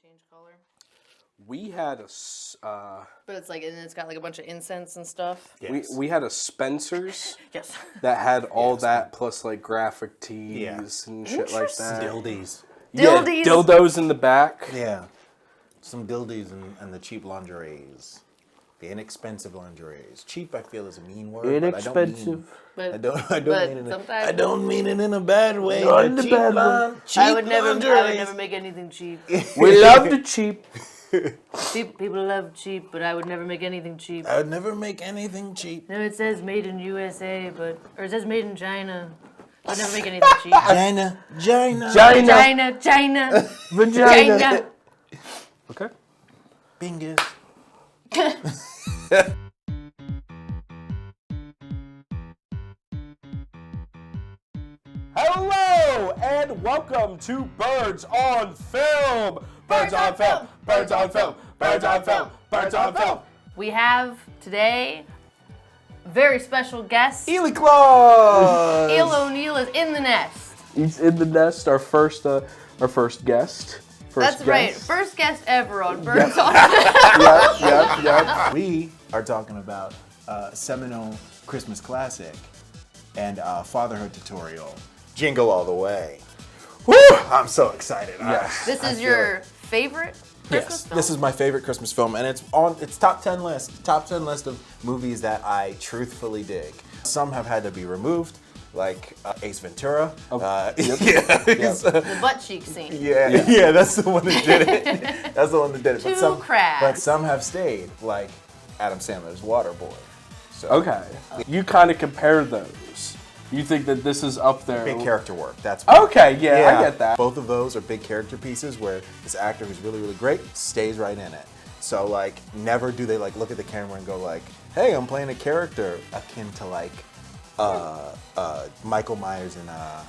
change color. We had a. But it's like, and it's got like a bunch of incense and stuff. Yes. We had a Spencer's Yes. that had all that plus like graphic tees and shit like that. Dildies. Yeah, Dildies. dildos in the back. Yeah. Some dildies and the cheap lingeries. The inexpensive lingeries. Cheap, I feel, is a mean word. Inexpensive. I don't mean it in a bad way. Not in a bad way. I would never make anything cheap. We love the cheap. People love cheap, but I would never make anything cheap. I would never make anything cheap. No, it says made in USA, or it says made in China. I would never make anything cheap. China. Vagina. Okay. Bingus. Hello and welcome to Birds on Film. Birds on Film. Birds on Film. Birds on Film. Birds on Film. We have today a very special guest. Eel O'Neal. Eel O'Neal is in the nest. He's in the nest. Our first guest. That's right. First guest ever on Birds on Film. Yep. We are talking about seminal Christmas classic and fatherhood tutorial, Jingle All the Way. Woo! I'm so excited. Yes. This is your favorite Christmas film? This is my favorite Christmas film, and it's on its top 10 list of movies that I truthfully dig. Some have had to be removed, like Ace Ventura. The butt cheek scene. Yeah, that's the one that did it. That's the one that did it. But some have stayed, like Adam Sandler's Waterboy. So, Okay. You kind of compare those. You think that this is up there? big character work. That's Okay, yeah, I get that. Both of those are big character pieces where this actor who's really, really great stays right in it. So like, never do they like look at the camera and go like, "Hey, I'm playing a character akin to like Michael Myers in a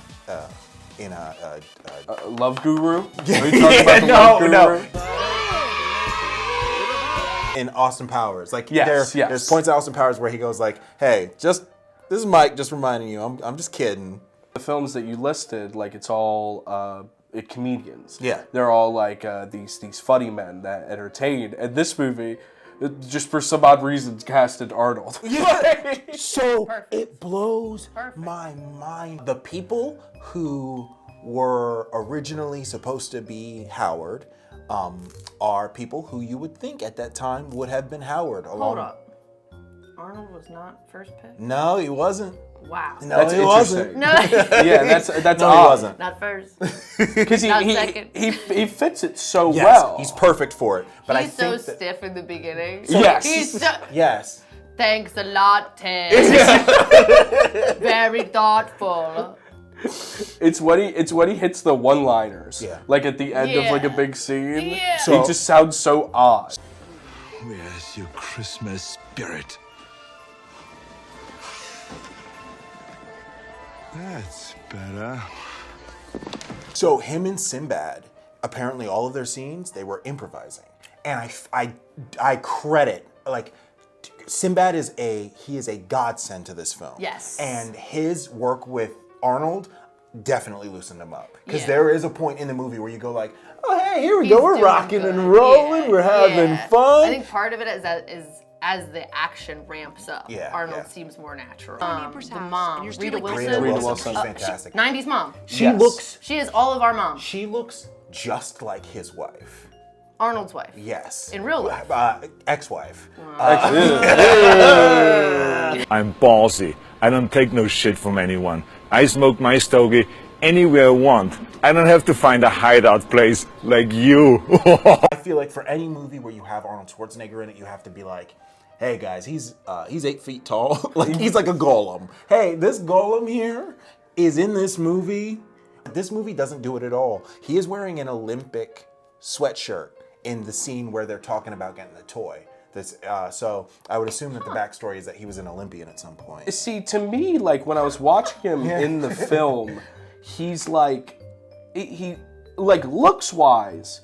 Love Guru? Are you talking about the Love Guru? No. In Austin Powers, like Yes. there's points in Austin Powers where he goes like, "Hey, this is Mike, just reminding you, I'm just kidding." The films that you listed, like it's all comedians. Yeah. They're all like these funny men that entertain. And this movie, just for some odd reasons, casted Arnold. Yeah. So Perfect. it blows Perfect. my mind. The people who were originally supposed to be Howard are people who you would think at that time would have been Howard. Hold up. Arnold was not first pick? No, he wasn't. Wow. No, That's he interesting. wasn't. No. Yeah, that's No, odd. he wasn't. Not first. Because Not second. he fits it so Yes, well. he's perfect for it. But He's I think so stiff in the beginning. Yes. He's so... Yes. Thanks a lot, Ted. Very thoughtful. It's when he hits the one-liners. Yeah. Like at the end of like a Yeah. big scene. Yeah. So, it just sounds so odd. Where's your Christmas spirit? That's better. So him and Sinbad, apparently all of their scenes, they were improvising. And I credit, like, Sinbad is a godsend to this film. Yes. And his work with Arnold definitely loosened him up. Because Yeah. there is a point in the movie where you go like, oh, hey, here we He's go, we're doing rocking good. and rolling, Yeah. we're having Yeah. fun. I think part of it is as the action ramps up, Yeah, Arnold yeah. seems more natural. neighbor's The house, mom, and you're Rita stealing Wilson. Rita Wilson. Wilson's fantastic. 90s mom. She Yes. looks She is all of our moms. She looks just like his wife. Arnold's wife. Yes. In real life. Ex-wife. I'm ballsy. I don't take no shit from anyone. I smoke my stogie anywhere I want. I don't have to find a hideout place like you. I feel like for any movie where you have Arnold Schwarzenegger in it, you have to be like, hey guys, he's 8 feet tall. Like he's like a golem. Hey, this golem here is in this movie. This movie doesn't do it at all. He is wearing an Olympic sweatshirt in the scene where they're talking about getting the toy. So I would assume that the backstory is that he was an Olympian at some point. See, to me, like when I was watching him in the film, he's like, he like looks wise,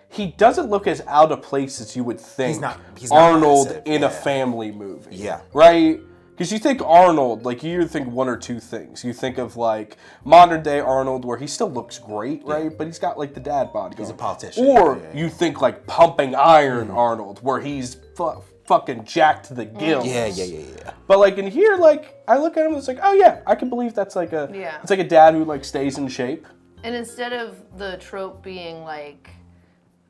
he doesn't look as out of place as you would think. He's not Arnold massive, in a yeah. family movie. Yeah. Right? Because you think Arnold, like, you either think one or two things. You think of, like, modern-day Arnold, where he still looks great, right? But he's got, like, the dad bod going. He's a politician. Or you think, like, pumping iron Arnold, where he's fucking jacked to the gills. Yeah. But, like, in here, like, I look at him and it's like, oh, yeah, I can believe that's, like, it's like a dad who, like, stays in shape. And instead of the trope being, like,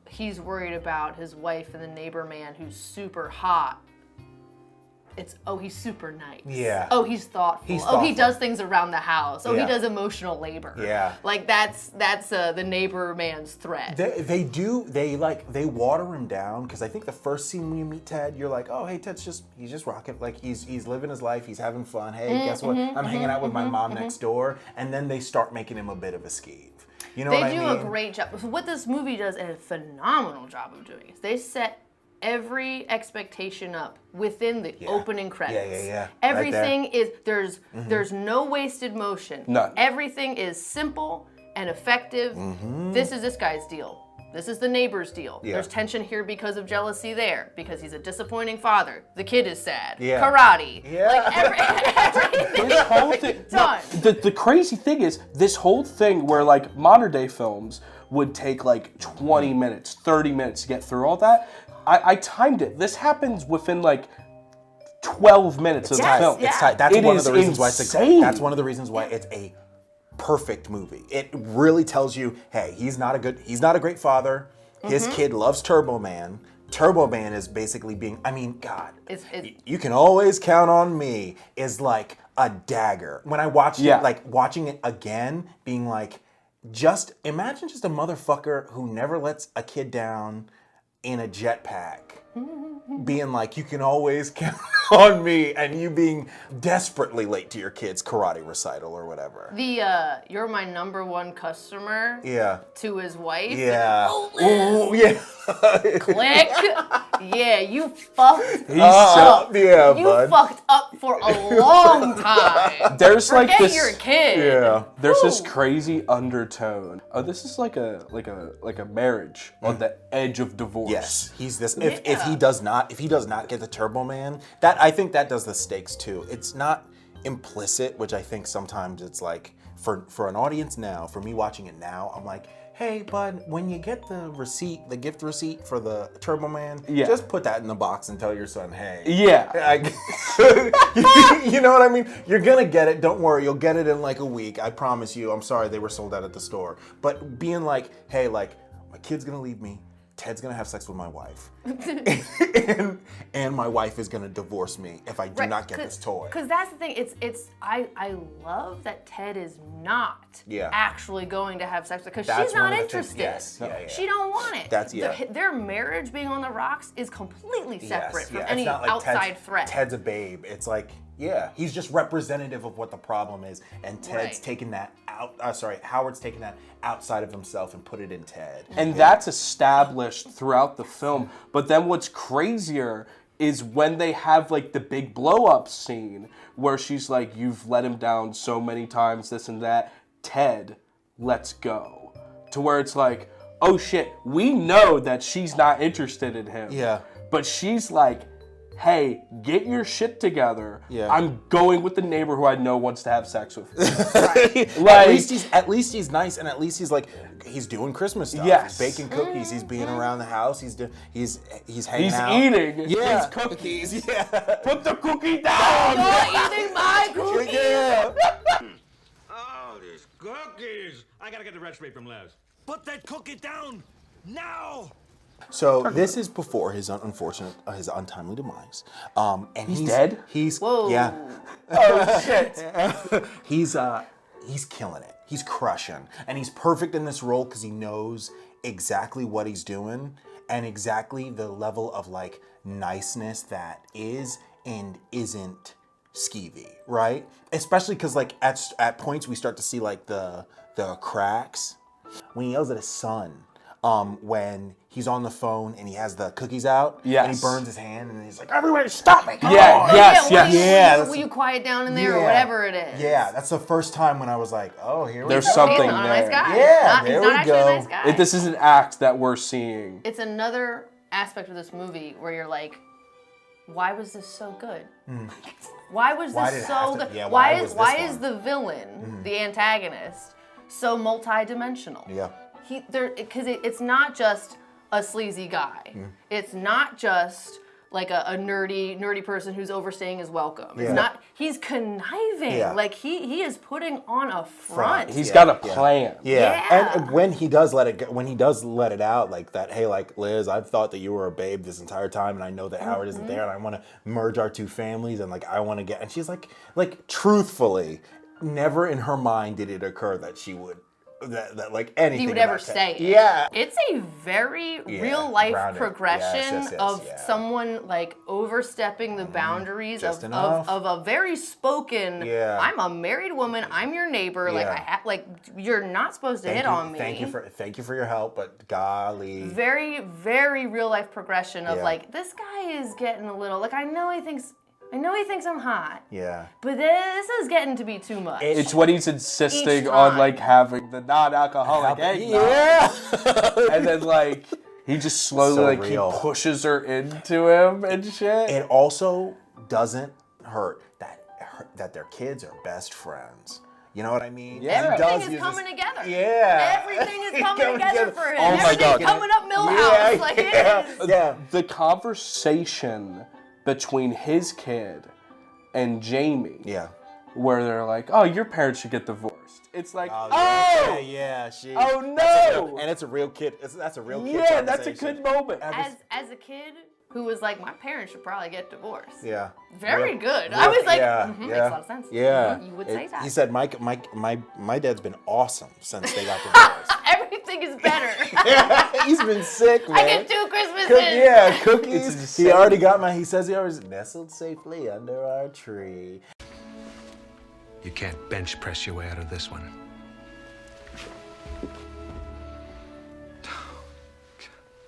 he's worried about his wife and the neighbor man who's super hot, it's, oh, he's super nice. Yeah. Oh, he's thoughtful. Oh, he does things around the house. Oh, he does emotional labor. Yeah. Like, that's the neighbor man's threat. They water him down, because I think the first scene when you meet Ted, you're like, oh, hey, he's just rocking, like, he's living his life, he's having fun. Hey, guess what? I'm hanging out with my mom next door. And then they start making him a bit of a skeeve. You know what I mean? They do a great job. So what this movie does a phenomenal job of doing is they set every expectation up within the opening credits. Yeah. Everything is there's no wasted motion. None. Everything is simple and effective. This is this guy's deal. This is the neighbor's deal. Yeah. There's tension here because of jealousy there, because he's a disappointing father. The kid is sad. Yeah. Karate. Yeah. Like everything This whole thing, done. the crazy thing is, this whole thing where, like, modern day films would take, like, 20 minutes, 30 minutes to get through all that, I timed it. This happens within, like, 12 minutes of the film. yeah. It's tight. That's It one of is the reasons why insane. that's one of the reasons why it's a perfect movie. It really tells you, hey, he's not a great father. His kid loves Turbo Man. Turbo Man is basically being, I mean, God, you can always count on me is like a dagger. When I watched it, like watching it again, being like, just imagine just a motherfucker who never lets a kid down in a jetpack. Being like, you can always count on me, and you being desperately late to your kid's karate recital or whatever. The you're my number one customer to his wife. Yeah. Oh, Ooh, yeah. click. Yeah, you fucked He's up. Yeah, You bud. fucked up for a long time. There's like Forget this. your kid. Yeah. There's this crazy undertone. Oh, this is like a marriage on the edge of divorce. Yes, he's this. If he does not get the Turbo Man, that I think that does the stakes too. It's not implicit, which I think sometimes it's like for an audience now. For me watching it now, I'm like, hey, bud, when you get the gift receipt for the Turbo Man, just put that in the box and tell your son, hey. Yeah. You know what I mean? You're gonna get it. Don't worry, you'll get it in like a week. I promise you. I'm sorry they were sold out at the store. But being like, hey, like my kid's gonna leave me. Ted's gonna have sex with my wife, and my wife is gonna divorce me if I do not get this toy. Because that's the thing. I love that Ted is not actually going to have sex with her, because she's not interested. Yes. She don't want it. That's Their marriage being on the rocks is completely separate from any It's not like outside threat. Ted's a babe. It's like, he's just representative of what the problem is, and Ted's taking that out. Howard's taking that outside of himself and put it in Ted. And that's established throughout the film. But then what's crazier is when they have like the big blow up scene where she's like, you've let him down so many times, this and that. Ted, let's go. To where it's like, oh shit, we know that she's not interested in him. Yeah. But she's like, hey, get your shit together. Yeah. I'm going with the neighbor who I know wants to have sex with me. Like, at least he's nice, and at least he's like, he's doing Christmas stuff. Yes. He's baking cookies. He's being around the house. He's hanging He's out. eating his cookies. Yeah. Put the cookie down. You're eating my cookies. Yeah. Oh, these cookies! I gotta get the recipe from Les. Put that cookie down now! So this is before his untimely demise. And he's dead? Whoa. Yeah. Oh shit. He's killing it. He's crushing. And he's perfect in this role because he knows exactly what he's doing and exactly the level of like niceness that is and isn't skeevy, right? Especially because like at points we start to see like the cracks. When he yells at his son, when he's on the phone and he has the cookies out, and he burns his hand and he's like, everybody stop me! Come on. Will you quiet down in there or whatever it is? Yeah, that's the first time when I was like, oh, here we go. There's something He's not a there. nice guy. Yeah, He's there not we actually go. a nice guy. This is an act that we're seeing. It's another aspect of this movie where you're like, why was this so good? Why was Why did this it have so to- good? yeah, why why was is this why one? is the villain, the antagonist, so multi-dimensional? Yeah. Because it's not just a sleazy guy. It's not just like a nerdy person who's overstaying his welcome. It's Yeah. not. He's conniving. Yeah. Like he is putting on a front. He's Yeah, got a yeah. plan. Yeah. Yeah. And when he does let it go, when he does let it out like that, hey, like Liz, I've thought that you were a babe this entire time, and I know that Howard isn't there, and I want to merge our two families, and like I want to get. And she's like truthfully, never in her mind did it occur that she would. That like anything He would about ever that. say it. Yeah. It's a very Yeah, real life grounded. progression Yes, of yeah. someone like overstepping the boundaries Just of enough. a very spoken. Yeah. I'm a married woman. I'm your neighbor. Like Yeah. you're not supposed to hit on me. Thank you for your help, but golly. Very very real life progression of Yeah. like this guy is getting a little like I know he thinks I'm hot. Yeah. But this is getting to be too much. It's when he's insisting Each on time. like having the non-alcoholic eggnog. Yeah. And then like he just slowly So like real. he pushes her into him and shit. It also doesn't hurt that their kids are best friends. You know what I mean? Yeah. He Everything does is use coming this- together. Yeah. Everything is Coming coming together together. for him. Oh my Everything's God. coming up Millhouse. Like it is. Yeah. The conversation between his kid and Jamie, Yeah. where they're like, "Oh, your parents should get divorced." It's like, Oh, "Oh, yeah. She. oh no!" And it's a real kid. That's a real kid. Yeah, that's a conversation. good moment. As a kid who was like, my parents should probably get divorced. Yeah. Very Real- good. real- I was like, yeah, makes yeah, a lot of sense. Yeah. You would say that. He said, my dad's been awesome since they got divorced. Everything is better. He's been sick, man. I get 2 Christmases. Yeah, cookies. insane. He already got he says he always nestled safely under our tree. You can't bench press your way out of this one.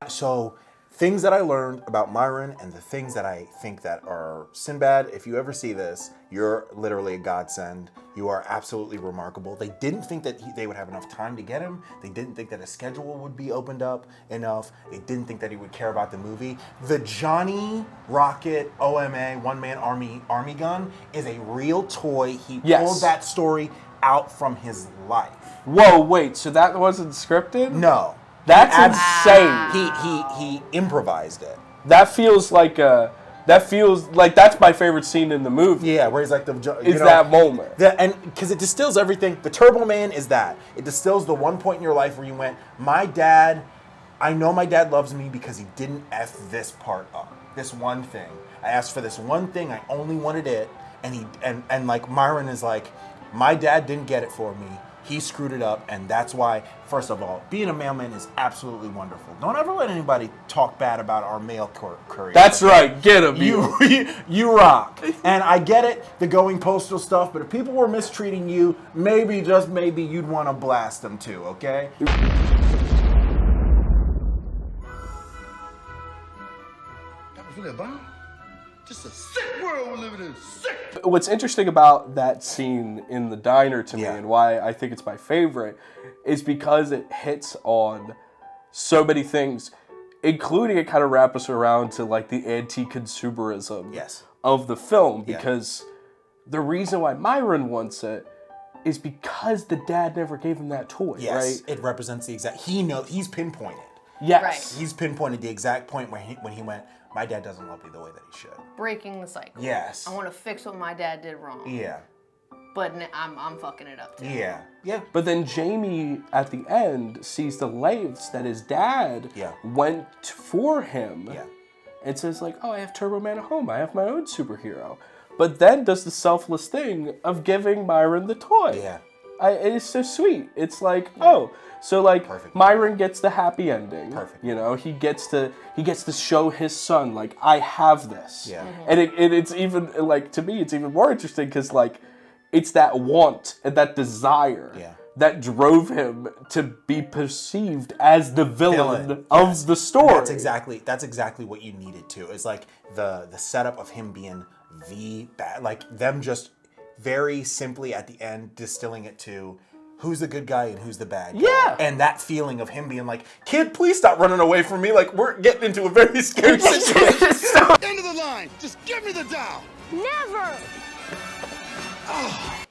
So, things that I learned about Myron and the things that I think that are Sinbad, if you ever see this, you're literally a godsend. You are absolutely remarkable. They didn't think that they would have enough time to get him. They didn't think that his schedule would be opened up enough. They didn't think that he would care about the movie. The Johnny Rocket OMA, one-man army gun, is a real toy. He Yes. pulled that story out from his life. Whoa, wait, so that wasn't scripted? No. That's He insane. He improvised it. That feels like that's my favorite scene in the movie. Yeah, where he's like That moment. And because it distills everything. The Turbo Man is that. It distills the one point in your life where you went, I know my dad loves me because he didn't F this part up. This one thing. I asked for this one thing, I only wanted it. And like Myron is like, my dad didn't get it for me. He screwed it up, and that's why, first of all, being a mailman is absolutely wonderful. Don't ever let anybody talk bad about our mail courier. That's right, get him. You rock. And I get it, the going postal stuff, but if people were mistreating you, maybe, just maybe, you'd want to blast them too, okay? That was really a bomb. Just a sick world we're living in. Sick. What's interesting about that scene in the diner to me, Yeah. and why I think it's my favorite, is because it hits on so many things, including it kind of wraps us around to like the anti-consumerism Yes. of the film. Yeah. Because the reason why Myron wants it is because the dad never gave him that toy, Yes, right? it represents the exact, he's pinpointed. Yes. Right. He's pinpointed the exact point when he went, my dad doesn't love me the way that he should. Breaking the cycle. Yes. I want to fix what my dad did wrong. Yeah. But I'm fucking it up too. Yeah. Yeah. But then Jamie, at the end, sees the lengths that his dad Yeah. went for him. Yeah. And says like, oh, I have Turbo Man at home. I have my own superhero. But then does the selfless thing of giving Myron the toy. Yeah. It is so sweet. It's like, oh, so like Perfect. Myron gets the happy ending. Perfect. You know, he gets to show his son like, I have this. Yeah. And it's even like, to me, it's even more interesting because like it's that want and that desire Yeah. that drove him to be perceived as the villain of the story. That's exactly what you needed to. It's like the setup of him being the bad, like them just very simply at the end distilling it to, who's the good guy and who's the bad guy. Yeah. And that feeling of him being like, kid, please stop running away from me. Like, we're getting into a very scary situation. End of the line. Just give me the doll. Never!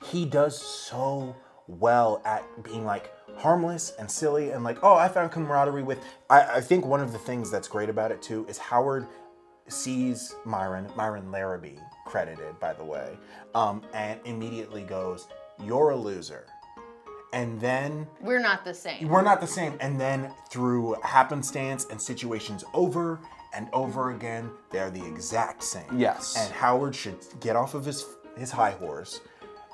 He does so well at being like harmless and silly and like, oh, I found camaraderie with. I think one of the things that's great about it too is Howard sees Myron Larrabee, credited by the way, and immediately goes, "You're a loser." And then We're not the same. we're not the same. And then through happenstance and situations over and over again, they're the exact same. Yes. And Howard should get off of his high horse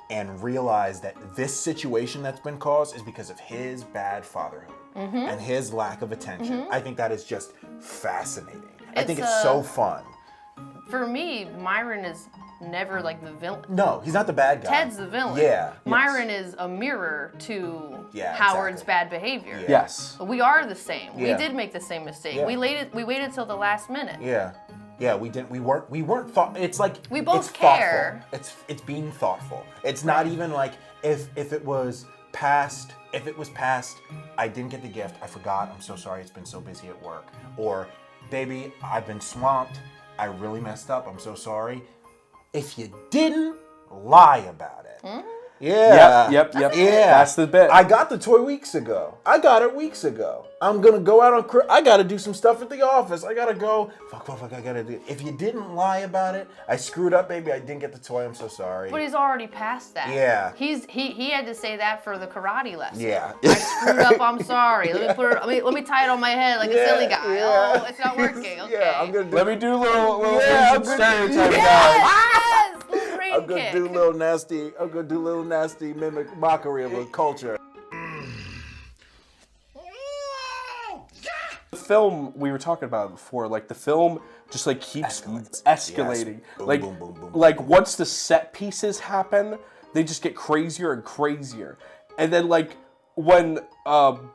and realize that this situation that's been caused is because of his bad fatherhood and his lack of attention. I think that is just fascinating. I think it's so fun. For me, Myron is never like the villain. No, he's not the bad guy. Ted's the villain. Yeah. Myron is a mirror to Yeah, Howard's exactly. bad behavior. Yeah. Yes. We are the same. Yeah. We did make the same mistake. Yeah. We waited till the last minute. Yeah. Yeah, we didn't. We weren't thought. It's like We both it's care. Thoughtful. It's being thoughtful. It's not even like if it was past. If it was past, I didn't get the gift. I forgot. I'm so sorry. It's been so busy at work. Or, baby, I've been swamped. I really messed up. I'm so sorry. If you didn't lie about it. Yeah. Yep. Yeah. That's the bit. I got the toy weeks ago. I got it weeks ago. I'm gonna go out on. I gotta do some stuff at the office. I gotta go. Fuck. I gotta do. If you didn't lie about it, I screwed up, baby. I didn't get the toy. I'm so sorry. But he's already past that. Yeah. He had to say that for the karate lesson. Yeah. I screwed up. I'm sorry. Let me tie it on my head like a silly guy. Yeah. Oh, it's not working. Okay. Yeah. I'm gonna do. Let me do a little Yeah, stereotype. Yes. Little brain I'm gonna kick. do little nasty. I'm gonna do little nasty mimic mockery of a culture. The film we were talking about before, like the film just like keeps escalating. Yes. Boom, Like boom, boom, boom, like once the set pieces happen, they just get crazier and crazier. And then like when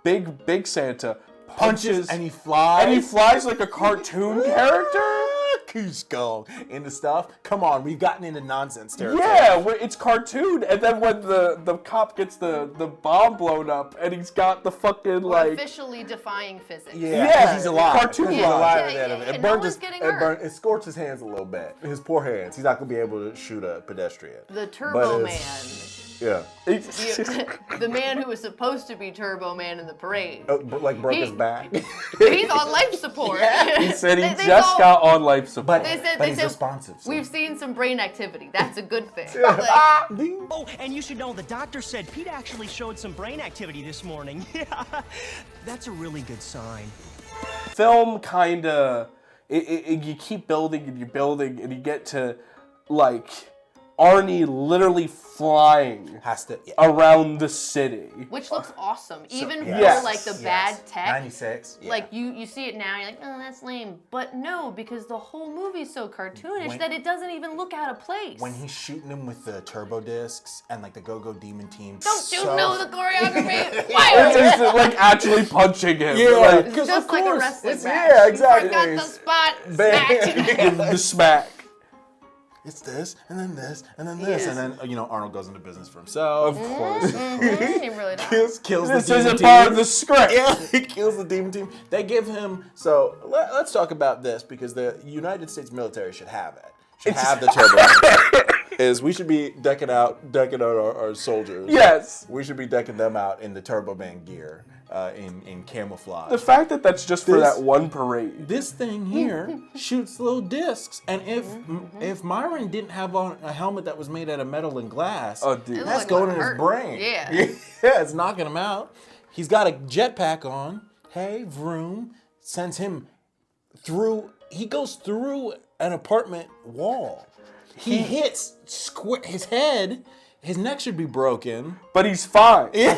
Big Santa punches and he flies like a cartoon character. Cusco into stuff. Come on, we've gotten into nonsense territory. Yeah, it's cartoon, and then when the cop gets the bomb blown up, and he's got the fucking We're officially defying physics. Yeah, Yeah, 'cause he's alive. cartoon 'Cause he's alive. alive at the Yeah, end of it. yeah, It no burnt one's his, getting it hurt. burnt, it scorched his hands a little bit. His poor hands. He's not gonna be able to shoot a pedestrian. The Turbo Man. Yeah. The man who was supposed to be Turbo Man in the parade. Like broke his back. He's on life support. He said he They just all- got on life support. They said he's responsive. So. we've seen some brain activity. That's a good thing. Oh, and you should know the doctor said Pete actually showed some brain activity this morning. Yeah, that's a really good sign. Film kinda, you keep building and you're building, and you get to like Arnie literally flying around the city. Which looks awesome. Even yes, for like the bad tech. 96. Yeah. Like you see it now, you're like, oh, that's lame. But no, because the whole movie's so cartoonish that it doesn't even look out of place. When he's shooting him with the turbo discs and like the Go-Go Demon Team. Don't you know the choreography? It's just, like actually punching him. Yeah, Like, It's just like a wrestling match. Yeah, exactly. Forgot the spot. Bang. Smack. the smack. It's this, and then this, and then this, Yes. and then Arnold goes into business for himself. Of course. He really does. Kills This the demon isn't team. part of the script. Yeah, he kills the demon team. They give him. So let's talk about this because the United States military should have it. Should have the turbo. Is we should be decking out our soldiers. Yes. We should be decking them out in the Turbo Man gear, in camouflage. The fact that that's just for This- that one parade. This thing here shoots little discs, and if Myron didn't have on a helmet that was made out of metal and glass, Oh, dude. that's It going would in his hurt. brain. Yeah. Yeah, it's knocking him out. He's got a jetpack on. Hey, vroom, sends him through. He goes through an apartment wall. He hits his head. His neck should be broken. But he's fine. Yeah.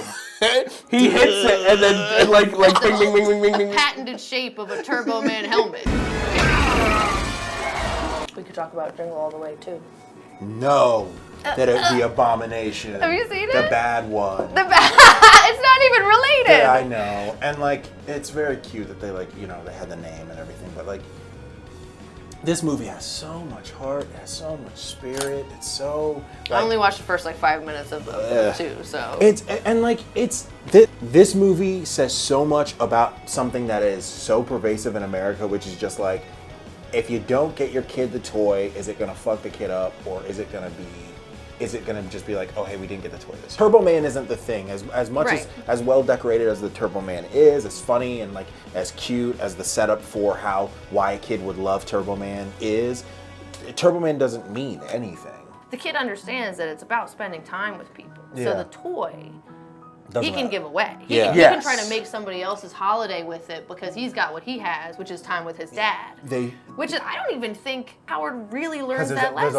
He hits it and then like bing bing bing bing bing bing. Patented shape of a Turbo Man helmet. We could talk about Jingle All the Way too. No, the abomination. Have you seen The it? bad one. It's not even related. Yeah, I know. And like, it's very cute that they they had the name and everything, but like, This movie has so much heart, it has so much spirit. It's so. I only watched the first like 5 minutes of the two, so. This movie says so much about something that is so pervasive in America, which is just like, if you don't get your kid the toy, is it gonna fuck the kid up, or is it gonna just be like, oh hey, we didn't get the toy this year? Turbo Man isn't the thing. As much as well decorated as the Turbo Man is, as funny and like as cute as the setup for why a kid would love Turbo Man is, Turbo Man doesn't mean anything. The kid understands that it's about spending time with people. Yeah. So the toy, Doesn't he can matter. give away. He Yeah. can, he can try to make somebody else's holiday with it because he's got what he has, which is time with his dad. Which is, I don't even think Howard really learns that lesson. There's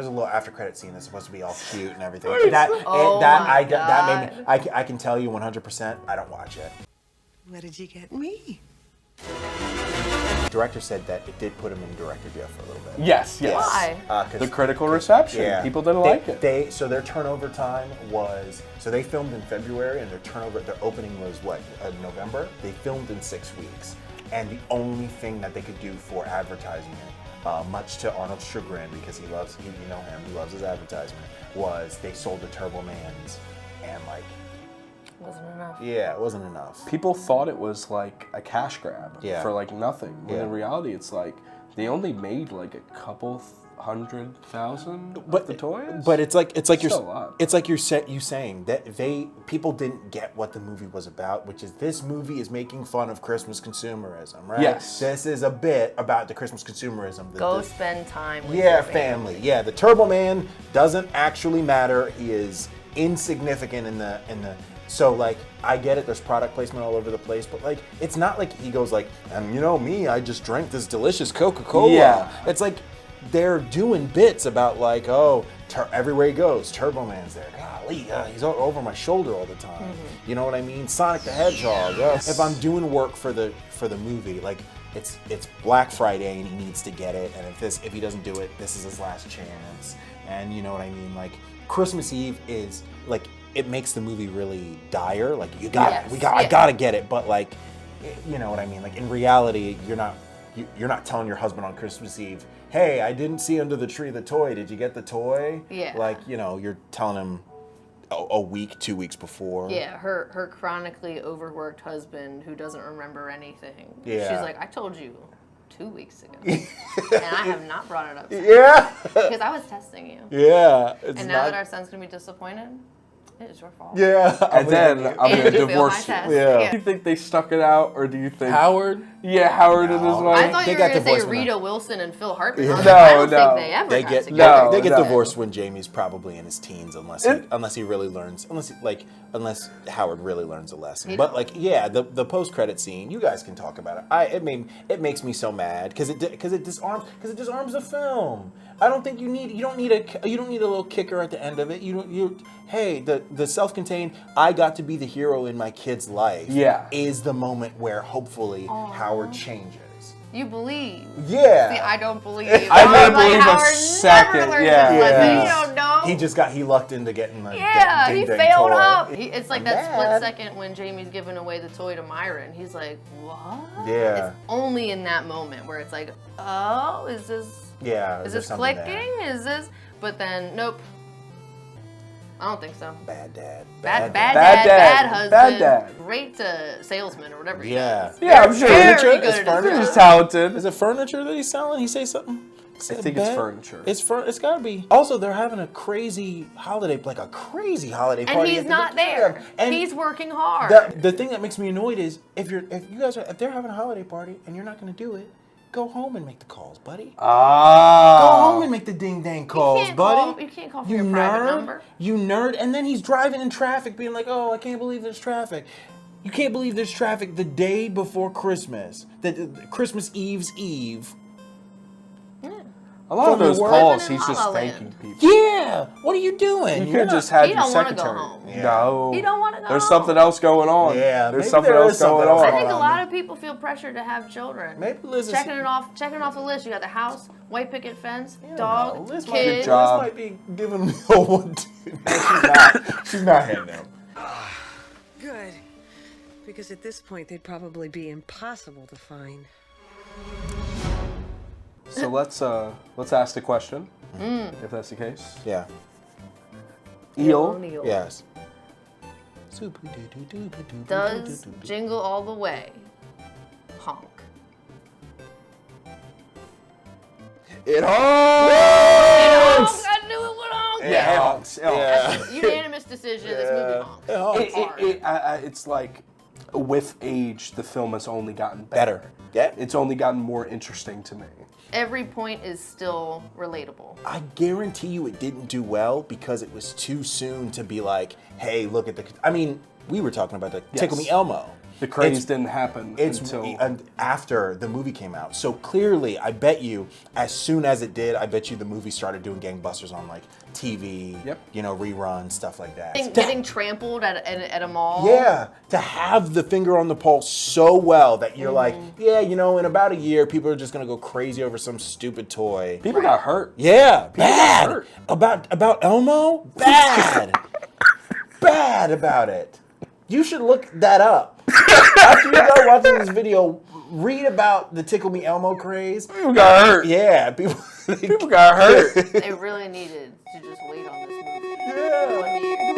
a little after credit scene that's supposed to be all cute and everything. I can tell you 100%, I don't watch it. What did you get me? The director said that it did put him in director jail for a little bit. Yes. Why? The critical reception. Yeah. People didn't like it. So their turnover time was, so they filmed in February and their opening was November? They filmed in 6 weeks. And the only thing that they could do for advertising it, much to Arnold's chagrin, because he loves his advertisement, was they sold the Turbo Mans and like, Wasn't enough. yeah, it wasn't enough. People thought it was like a cash grab for like nothing. When Yeah. in reality, it's like they only made like a couple 100,000 But of the toys. But it's like Still a lot. you saying that people didn't get what the movie was about, which is this movie is making fun of Christmas consumerism, right? Yes. This is a bit about the Christmas consumerism. Go The- spend time with Yeah, your family. Yeah, the Turbo Man doesn't actually matter. He is insignificant in the. So like, I get it. There's product placement all over the place, but like, it's not like he goes like, you know me, I just drank this delicious Coca-Cola. Yeah. It's like they're doing bits about like, oh, everywhere he goes, Turbo Man's there. Golly, he's over my shoulder all the time. Mm-hmm. You know what I mean? Sonic the Hedgehog. If I'm doing work for the movie, like. It's Black Friday and he needs to get it, and if he doesn't do it, this is his last chance. And you know what I mean? Like Christmas Eve is like, it makes the movie really dire. Like I gotta get it, but like, you know what I mean? Like in reality, you're not telling your husband on Christmas Eve, hey, I didn't see under the tree the toy. Did you get the toy? Yeah. Like, you know, you're telling him a week, 2 weeks before. Yeah, her chronically overworked husband who doesn't remember anything. Yeah. She's like, I told you 2 weeks ago. And I have not brought it up since. Yeah. Because I was testing you. Yeah. And now that our son's going to be disappointed, it is your fault. Yeah. And then I'm going to And you failed my divorce you. test. Yeah. Do you think they stuck it out, or do you think Howard? Yeah, Howard and his No. wife. I thought They you were got going to say divorced when Rita Wilson and Phil Hartman. Yeah. I was No, like, I don't no. think they ever They got get together. they get no. divorced when Jamie's probably in his teens, unless he really learns, unless Howard really learns a lesson. But like, yeah, the post credit scene, you guys can talk about it. It makes me so mad because it disarms the film. I don't think you don't need a little kicker at the end of it. Hey, the self-contained, I got to be the hero in my kid's life. Yeah. Is the moment where hopefully Howard changes. You believe. Yeah. See, I don't believe. I didn't I'm like, believe a Howard second, never learned yeah. his lesson. Yeah. You don't know. He lucked into getting the Yeah, ding he ding failed toy. up. It's like that split mad. second when Jamie's giving away the toy to Myron. He's like, what? Yeah. It's only in that moment where it's like, oh, is this Yeah. is there's this something clicking? there. Is this? But then, nope. I don't think so. Bad dad. Bad dad. dad, bad husband. Bad dad. Great salesman or whatever he Yeah. does. Yeah, I'm sure. Very Furniture? good It's at his furniture? job. He's talented. Is it furniture that he's selling? He say something? I think it's furniture. It's gotta be. Also, they're having a crazy holiday party. And he's at the not big there. camp. And He's working hard. the thing that makes me annoyed is if they're having a holiday party and you're not gonna do it, go home and make the calls, buddy. Go home and make the ding dang calls, can't buddy. call- you can't call from your private number. You nerd. And then he's driving in traffic, being like, "Oh, I can't believe there's traffic." You can't believe there's traffic the day before Christmas. Christmas Eve's Eve. A lot of From those the work. calls, Living in he's just La La thanking Land. people. Yeah. What are you doing? You You're could not- just had He your don't wanna go secretary. home. Yeah. No. He don't wanna go There's home. something else going on. Yeah, There's maybe something there else is something going else on. I think a on lot it. of people feel pressure to have children. Maybe Liz is checking off the list. You got the house, white picket fence, I don't dog, know. Liz kid. Liz job. might be giving me a one. She's not hitting him. Good. Because at this point, they'd probably be impossible to find. So let's ask the question, if that's the case. Yeah. Eel. O'Neal. Yes. Does Jingle All the Way honk? It Oh, honks! I knew it would honk. Yeah, it honks. It honks. Yeah. Unanimous decision. This movie honks. It honks. Hard. It's like, with age, the film has only gotten better. Better. Yeah. It's only gotten more interesting to me. Every point is still relatable. I guarantee you it didn't do well because it was too soon to be like, hey, look at the... I mean, we were talking about the Tickle Me Elmo. The craze didn't happen until... after the movie came out. So clearly, I bet you, as soon as it did, I bet you the movie started doing gangbusters on like TV, you know, reruns, stuff like that. Getting trampled at a mall. Yeah, to have the finger on the pulse so well that you're like, yeah, you know, in about a year, people are just gonna go crazy over some stupid toy. People got hurt. Yeah, People got hurt. About Elmo, bad, bad about it. You should look that up. After you're done watching this video, read about the Tickle Me Elmo craze. People got hurt. Yeah, people got hurt. They really needed to just wait on this movie. 1 year.